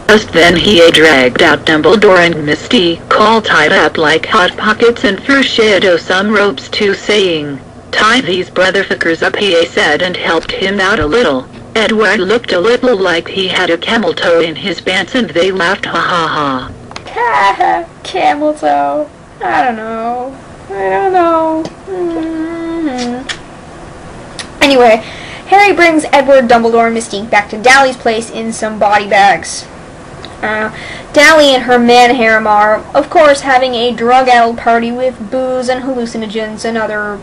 Just then he dragged out Dumbledore and Misty, all tied up like hot pockets, and threw Shadow some ropes too, saying, "Tie these brotherfuckers up," he said, and helped him out a little. Edward looked a little like he had a camel toe in his pants, and they laughed, ha ha ha. Camel toe. I don't know. Anyway, Harry brings Edward, Dumbledore, and Mystique back to Dally's place in some body bags. Dally and her man-harem are, of course, having a drug-addled party with booze and hallucinogens and other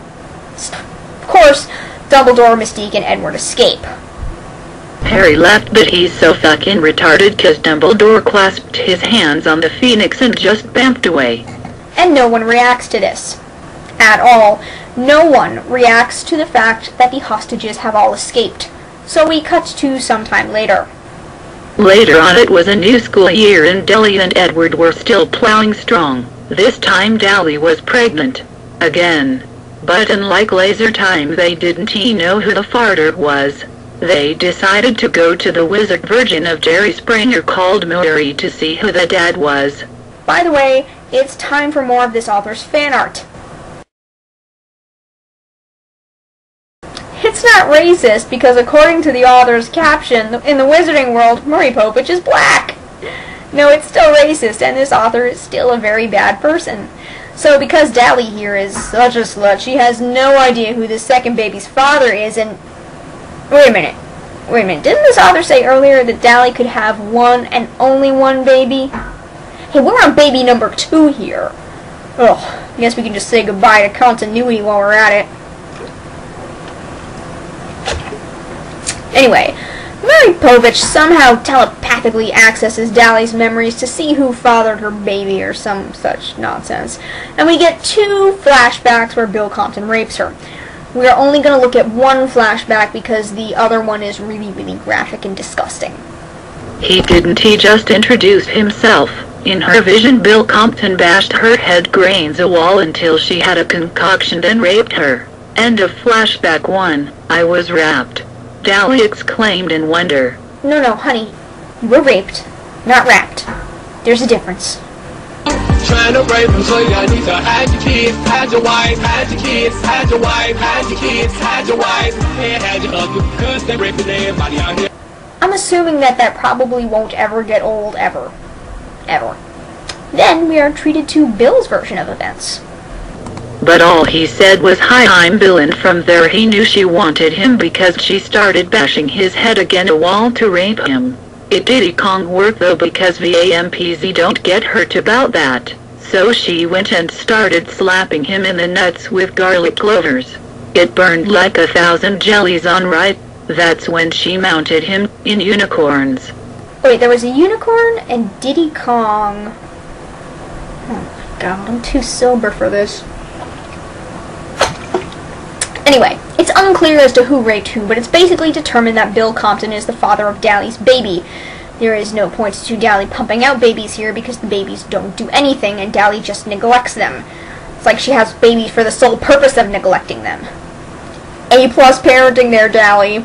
stuff. Of course, Dumbledore, Mystique, and Edward escape. Harry left, but he's so fucking retarded 'cause Dumbledore clasped his hands on the Phoenix and just bamfed away. And no one reacts to this. At all. No one reacts to the fact that the hostages have all escaped. So we cut to sometime later. Later on, it was a new school year and Dally and Edward were still plowing strong. This time Dally was pregnant. Again. But unlike laser time, they didn't know who the farter was. They decided to go to the wizard virgin of Jerry Springer called Murray to see who the dad was. By the way, it's time for more of this author's fan art. It's not racist because according to the author's caption, in the wizarding world, Murray Povich is black. No, it's still racist, and this author is still a very bad person. So because Dally here is such a slut, she has no idea who the second baby's father is, and... Wait a minute. Didn't this author say earlier that Dally could have one and only one baby? Hey, we're on baby number 2 here. Ugh, I guess we can just say goodbye to continuity while we're at it. Anyway, Murray Povich somehow telepathically accesses Dally's memories to see who fathered her baby or some such nonsense. And we get 2 flashbacks where Bill Compton rapes her. We are only going to look at one flashback because the other one is really, really graphic and disgusting. He just introduced himself. In her vision, Bill Compton bashed her head grains a wall until she had a concoction, then raped her. End of flashback 1. I was wrapped. Dally exclaimed in wonder. No, honey. You were raped, not wrapped. There's a difference. Trying to rape him, so y'all need to hide your kids, hide your wife, hide your kids, hide your wife, hide your kids, hide your wife, and hide your husband, because they're raping everybody out here. I'm assuming that probably won't ever get old, ever. Then we are treated to Bill's version of events. But all he said was, "Hi, I'm Bill," and from there he knew she wanted him because she started bashing his head against a wall to rape him. It didn't work though because VAMPZ don't get hurt about that. So she went and started slapping him in the nuts with garlic clovers. It burned like 1,000 jellies on right. That's when she mounted him in unicorns. Wait, there was a unicorn and Diddy Kong. Oh my god, I'm too sober for this. Anyway, it's unclear as to who raped who, but it's basically determined that Bill Compton is the father of Dally's baby. There is no point to Dally pumping out babies here because the babies don't do anything and Dally just neglects them. It's like she has babies for the sole purpose of neglecting them. A+ parenting there, Dally.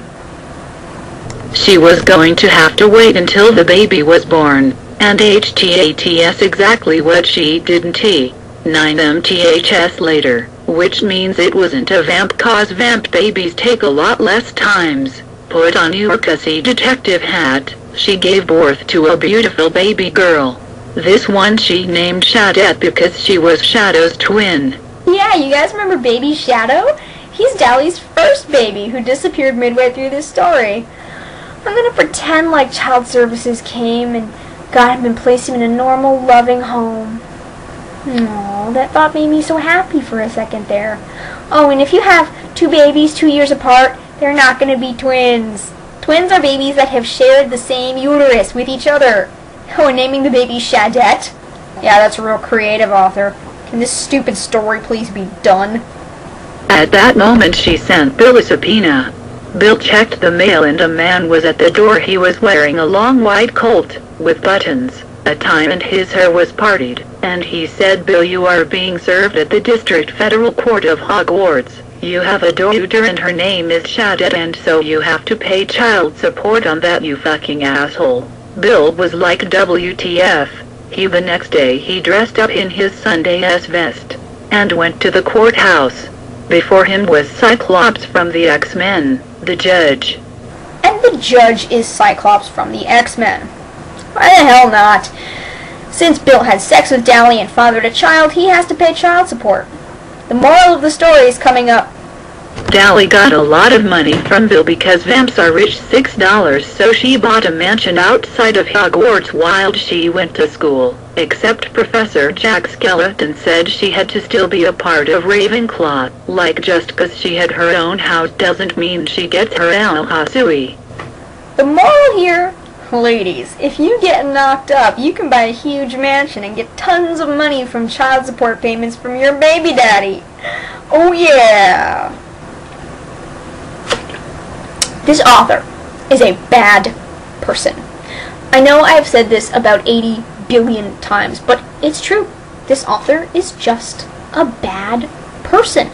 She was going to have to wait until the baby was born, and HTATS exactly what she didn't 9 MTHS later, which means it wasn't a vamp cause vamp babies take a lot less times. Put on your cussy detective hat, she gave birth to a beautiful baby girl. This one she named Shadette because she was Shadow's twin. Yeah, you guys remember baby Shadow? He's Dally's first baby who disappeared midway through this story. I'm gonna pretend like child services came and got him and placed him in a normal, loving home. Aww, that thought made me so happy for a second there. Oh, and if you have 2 babies 2 years apart, they're not gonna be twins. Twins are babies that have shared the same uterus with each other. Oh, and naming the baby Shadette? Yeah, that's a real creative author. Can this stupid story please be done? At that moment she sent Bill a subpoena. Bill checked the mail and a man was at the door. He was wearing a long white coat, with buttons, a tie, and his hair was parted, and he said, "Bill, you are being served at the District Federal Court of Hogwarts. You have a daughter and her name is Shadette, and so you have to pay child support on that, you fucking asshole." Bill was like WTF. The next day he dressed up in his Sunday's vest and went to the courthouse. Before him was Cyclops from the X-Men, the judge. And the judge is Cyclops from the X-Men. Why the hell not? Since Bill had sex with Dally and fathered a child, he has to pay child support. The moral of the story is coming up. Dally got a lot of money from Bill because vamps are rich $6, so she bought a mansion outside of Hogwarts while she went to school. Except Professor Jack Skeleton said she had to still be a part of Ravenclaw. Like, just 'cause she had her own house doesn't mean she gets her Alhasui. The moral here, ladies, if you get knocked up, you can buy a huge mansion and get tons of money from child support payments from your baby daddy. Oh yeah! This author is a bad person. I know I have said this about 80 billion times, but it's true. This author is just a bad person.